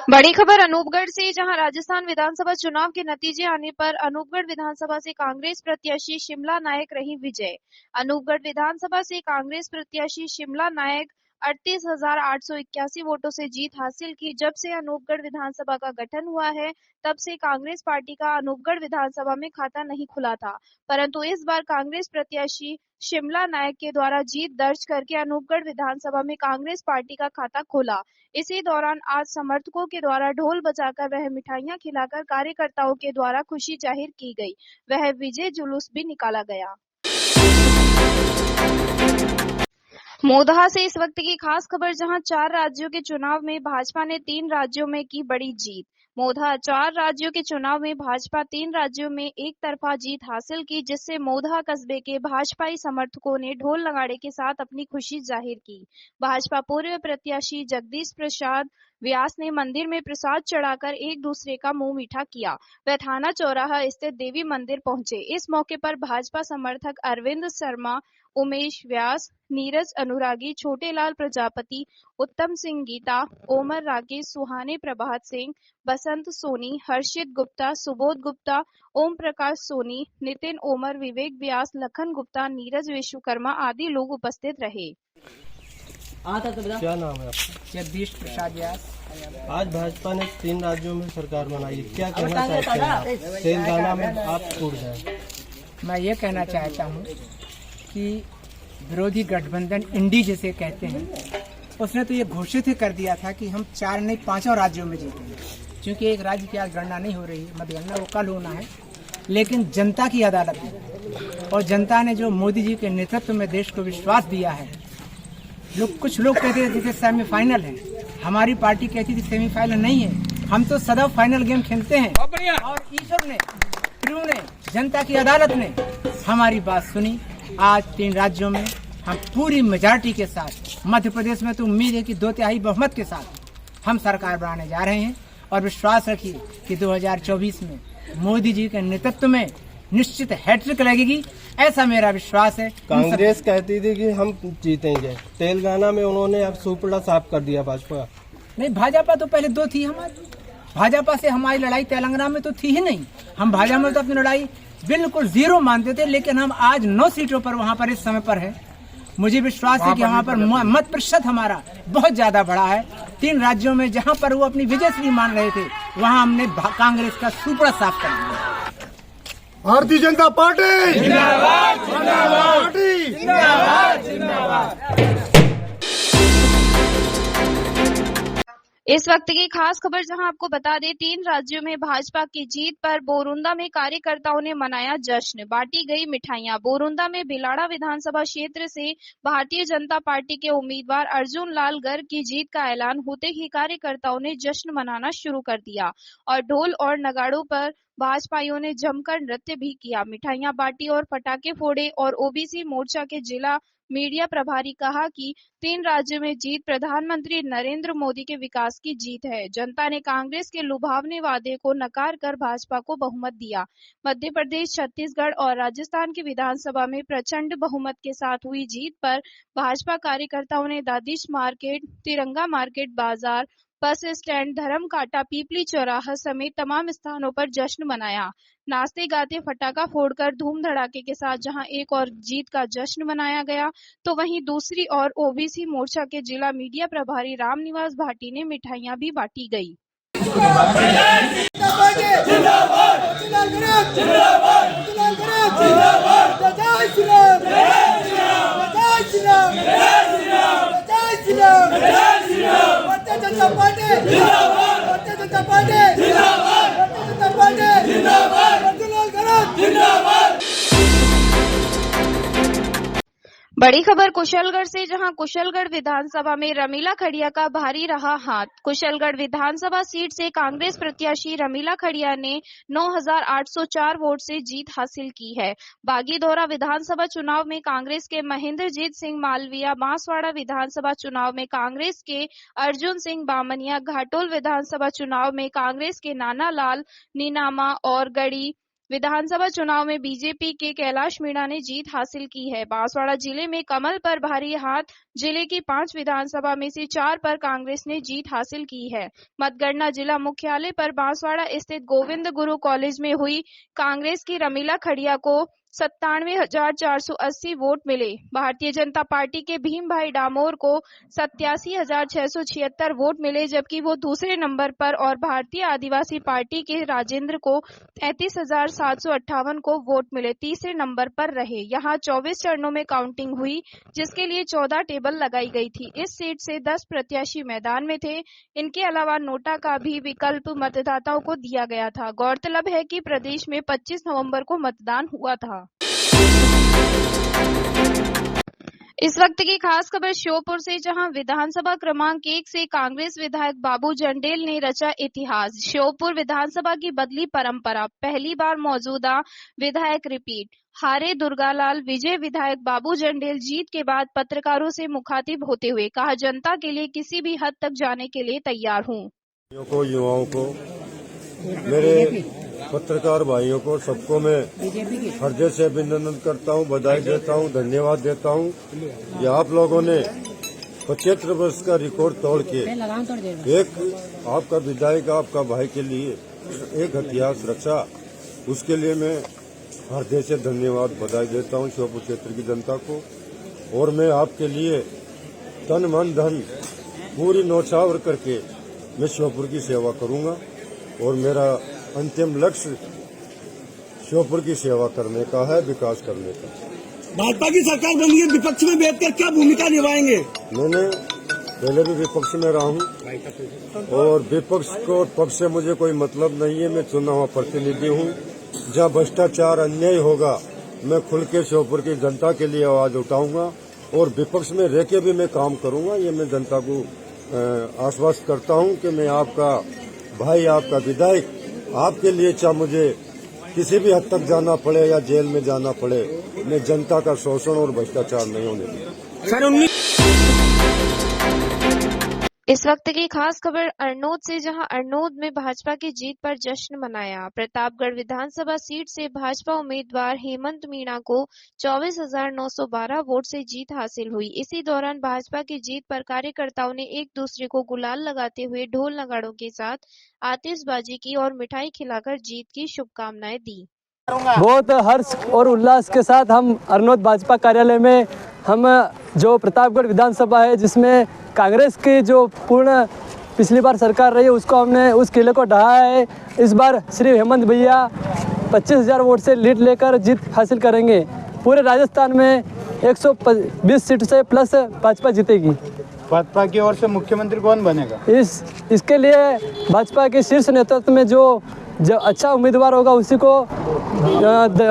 बड़ी खबर अनूपगढ़ से, जहां राजस्थान विधानसभा चुनाव के नतीजे आने पर अनूपगढ़ विधानसभा से कांग्रेस प्रत्याशी शिमला नायक रही विजय। अनूपगढ़ विधानसभा से कांग्रेस प्रत्याशी शिमला नायक 38,881 वोटों से जीत हासिल की। जब से अनूपगढ़ विधानसभा का गठन हुआ है, तब से कांग्रेस पार्टी का अनूपगढ़ विधानसभा में खाता नहीं खुला था, परंतु इस बार कांग्रेस प्रत्याशी शिमला नायक के द्वारा जीत दर्ज करके अनूपगढ़ विधानसभा में कांग्रेस पार्टी का खाता खोला। इसी दौरान आज समर्थकों के द्वारा ढोल बजाकर वह मिठाइयां खिलाकर कार्यकर्ताओं के द्वारा खुशी जाहिर की गई। वह विजय जुलूस भी निकाला गया। मोदहा से इस वक्त की खास खबर, जहां 4 राज्यों के चुनाव में भाजपा ने 3 राज्यों में की बड़ी जीत। मोदहा 4 राज्यों के चुनाव में भाजपा 3 राज्यों में एक तरफा जीत हासिल की, जिससे मोदहा कस्बे के भाजपाई समर्थकों ने ढोल नगाड़े के साथ अपनी खुशी जाहिर की। भाजपा पूर्व प्रत्याशी जगदीश प्रसाद व्यास ने मंदिर में प्रसाद चढ़ाकर एक दूसरे का मुंह मीठा किया। वह थाना चौराहा स्थित देवी मंदिर पहुंचे। इस मौके पर भाजपा समर्थक अरविंद शर्मा, उमेश व्यास, नीरज अनुरागी, छोटेलाल प्रजापति, उत्तम सिंह गीता, ओमर राकेश सुहाने, प्रभात सिंह, बसंत सोनी, हर्षित गुप्ता, सुबोध गुप्ता, ओम प्रकाश सोनी, नितिन ओमर, विवेक व्यास, लखन गुप्ता, नीरज विश्वकर्मा आदि लोग उपस्थित रहे। क्या नाम है आपका? जगदीश प्रसाद व्यास। आज भाजपा ने 3 राज्यों में सरकार बनाई, क्या कहना चाहते हैं आप? तेलंगाना में आप टूट गए। मैं ये कहना चाहता हूँ कि विरोधी गठबंधन इंडी जिसे कहते हैं, उसने तो ये घोषित ही कर दिया था कि हम 4 नहीं 5 राज्यों में जीतेंगे, क्योंकि एक राज्य की आज गणना नहीं हो रही, मतगणना वो कल होना है। लेकिन जनता की अदालत है और जनता ने जो मोदी जी के नेतृत्व में देश को विश्वास दिया है। कुछ लोग कहते थे सेमीफाइनल है, हमारी पार्टी कहती थी सेमीफाइनल नहीं है, हम तो सदा फाइनल गेम खेलते हैं। और ईश्वर ने, प्रभु ने, जनता की अदालत ने हमारी बात सुनी। आज 3 राज्यों में हम पूरी मेजॉरिटी के साथ, मध्य प्रदेश में तो उम्मीद है कि 2/3 बहुमत के साथ हम सरकार बनाने जा रहे हैं। और विश्वास रखिए कि 2024 में मोदी जी के नेतृत्व में निश्चित हैट्रिक लगेगी, ऐसा मेरा विश्वास है। कांग्रेस कहती थी कि हम जीतेंगे, तेलंगाना में उन्होंने अब सुपड़ा साफ कर दिया भाजपा। नहीं, भाजपा तो पहले 2 थी हमारी। भाजपा से हमारी लड़ाई तेलंगाना में तो थी ही नहीं। हम भाजपा में तो अपनी लड़ाई बिल्कुल 0 मानते थे, लेकिन हम आज 9 सीटों पर वहां पर इस समय पर है। मुझे विश्वास है कि वहां पर मत प्रतिशत हमारा बहुत ज्यादा बढ़ा है। 3 राज्यों में जहां पर वो अपनी विजयश्री मान रहे थे, वहां हमने कांग्रेस का सुपड़ा साफ कर दिया। भारतीय जनता पार्टी जिंदाबाद, जिंदाबाद, जिंदाबाद, जिंदाबाद। इस वक्त की खास खबर, जहां आपको बता दें, 3 राज्यों में भाजपा की जीत पर बोरुंदा में कार्यकर्ताओं ने मनाया जश्न, बांटी गई मिठाइयां। बोरुंदा में भिलाड़ा विधानसभा क्षेत्र से भारतीय जनता पार्टी के उम्मीदवार अर्जुन लाल गर्ग की जीत का ऐलान होते ही कार्यकर्ताओं ने जश्न मनाना शुरू कर दिया और ढोल और नगाड़ों पर भाजपाइयों ने जमकर नृत्य भी किया, मिठाइयां बांटी और पटाखे फोड़े। और ओबीसी मोर्चा के जिला मीडिया प्रभारी कहा कि 3 राज्यों में जीत प्रधानमंत्री नरेंद्र मोदी के विकास की जीत है। जनता ने कांग्रेस के लुभावने वादे को नकार कर भाजपा को बहुमत दिया। मध्य प्रदेश, छत्तीसगढ़ और राजस्थान की विधानसभा में प्रचंड बहुमत के साथ हुई जीत पर भाजपा कार्यकर्ताओं ने दादिश मार्केट, तिरंगा मार्केट बाजार, बस स्टैंड, धर्म काटा, पीपली चौराहा समेत तमाम स्थानों पर जश्न मनाया। नाचते गाते फटाखा फोड़कर धूम धड़ाके के साथ जहां एक और जीत का जश्न मनाया गया, तो वहीं दूसरी ओर ओबीसी मोर्चा के जिला मीडिया प्रभारी रामनिवास भाटी ने मिठाइयां भी बांटी गई। जनता पार्टी जिंदाबाद, भारतीय जनता पार्टी जिंदाबाद, भारतीय जनता पार्टी जिंदाबाद, अर्जुन गर्ग जिंदाबाद। बड़ी खबर कुशलगढ़ से, जहां कुशलगढ़ विधानसभा में रमीला खड़िया का भारी रहा हाथ। कुशलगढ़ विधानसभा सीट से कांग्रेस प्रत्याशी रमीला खड़िया ने 9,804 वोट से जीत हासिल की है। बागीदौरा विधानसभा चुनाव में कांग्रेस के महेंद्रजीत सिंह मालविया, बांसवाड़ा विधानसभा चुनाव में कांग्रेस के अर्जुन सिंह बामनिया, घाटोल विधानसभा चुनाव में कांग्रेस के नाना लाल नीनामा और गढ़ी विधानसभा चुनाव में बीजेपी के कैलाश मीणा ने जीत हासिल की है। बांसवाड़ा जिले में कमल पर भारी हाथ, जिले की 5 विधानसभा में से 4 पर कांग्रेस ने जीत हासिल की है। मतगणना जिला मुख्यालय पर बांसवाड़ा स्थित गोविंद गुरु कॉलेज में हुई। कांग्रेस की रमीला खड़िया को 97,480 वोट मिले। भारतीय जनता पार्टी के भीम भाई डामोर को 87,676 वोट मिले, जबकि वो दूसरे नंबर पर, और भारतीय आदिवासी पार्टी के राजेंद्र को 33,758 को वोट मिले तीसरे नंबर पर रहे। यहाँ 24 चरणों में काउंटिंग हुई, जिसके लिए 14 टेबल लगाई गई थी। इस सीट से 10 प्रत्याशी मैदान में थे। इनके अलावा नोटा का भी विकल्प मतदाताओं को दिया गया था। गौरतलब है कि प्रदेश में 25 नवंबर को मतदान हुआ था। इस वक्त की खास खबर श्योपुर से, जहां विधानसभा क्रमांक 1 से कांग्रेस विधायक बाबू जंडेल ने रचा इतिहास। श्योपुर विधानसभा की बदली परंपरा, पहली बार मौजूदा विधायक रिपीट। हारे दुर्गालाल विजय विधायक बाबू जंडेल जीत के बाद पत्रकारों से मुखातिब होते हुए कहा, जनता के लिए किसी भी हद तक जाने के लिए तैयार हूँ। युवाओं को, मेरे पत्रकार भाइयों को, सबको मैं हृदय से अभिनंदन करता हूं, बधाई देता हूं, धन्यवाद देता हूं कि आप लोगों ने 75 वर्ष का रिकॉर्ड तोड़ के एक आपका विधायक, आपका भाई के लिए एक इतिहास रचा। उसके लिए मैं हृदय से धन्यवाद, बधाई देता हूं श्योपुर क्षेत्र की जनता को। और मैं आपके लिए तन मन धन पूरी न्यौछावर करके मैं श्योपुर की सेवा करूंगा, और मेरा अंतिम लक्ष्य श्योपुर की सेवा करने का है, विकास करने का। भाजपा की सरकार बनी है, विपक्ष में बैठकर क्या भूमिका निभाएंगे? मैंने पहले भी विपक्ष में रहा हूं, और विपक्ष को पक्ष से मुझे कोई मतलब नहीं है। मैं चुना हुआ प्रतिनिधि हूं। जहां भ्रष्टाचार, अन्याय होगा, मैं खुल के श्योपुर की जनता के लिए आवाज उठाऊंगा, और विपक्ष में रह के भी मैं काम करूंगा। ये मैं जनता को आश्वस्त करता हूं कि मैं आपका भाई, आपका विधायक, आपके लिए चाहे मुझे किसी भी हद तक जाना पड़े या जेल में जाना पड़े, मैं जनता का शोषण और भ्रष्टाचार नहीं होने दूंगा। इस वक्त की खास खबर अरनोद से, जहां अरनोद में भाजपा की जीत पर जश्न मनाया। प्रतापगढ़ विधानसभा सीट से भाजपा उम्मीदवार हेमंत मीणा को 24,912 वोट से जीत हासिल हुई। इसी दौरान भाजपा की जीत पर कार्यकर्ताओं ने एक दूसरे को गुलाल लगाते हुए ढोल नगाड़ों के साथ आतिशबाजी की और मिठाई खिलाकर जीत की शुभकामनाएं दी। बहुत हर्ष और उल्लास के साथ हम अरनोद भाजपा कार्यालय में, हम जो प्रतापगढ़ विधानसभा है जिसमें कांग्रेस की जो पूर्ण पिछली बार सरकार रही है, उसको हमने उस किले को ढहाया है। इस बार श्री हेमंत भैया 25,000 वोट से लीड लेकर जीत हासिल करेंगे। पूरे राजस्थान में 120 सीट से प्लस भाजपा जीतेगी। भाजपा की ओर से मुख्यमंत्री कौन बनेगा? इसके लिए भाजपा के शीर्ष नेतृत्व में जो अच्छा उम्मीदवार होगा उसी को मुख्यमंत्री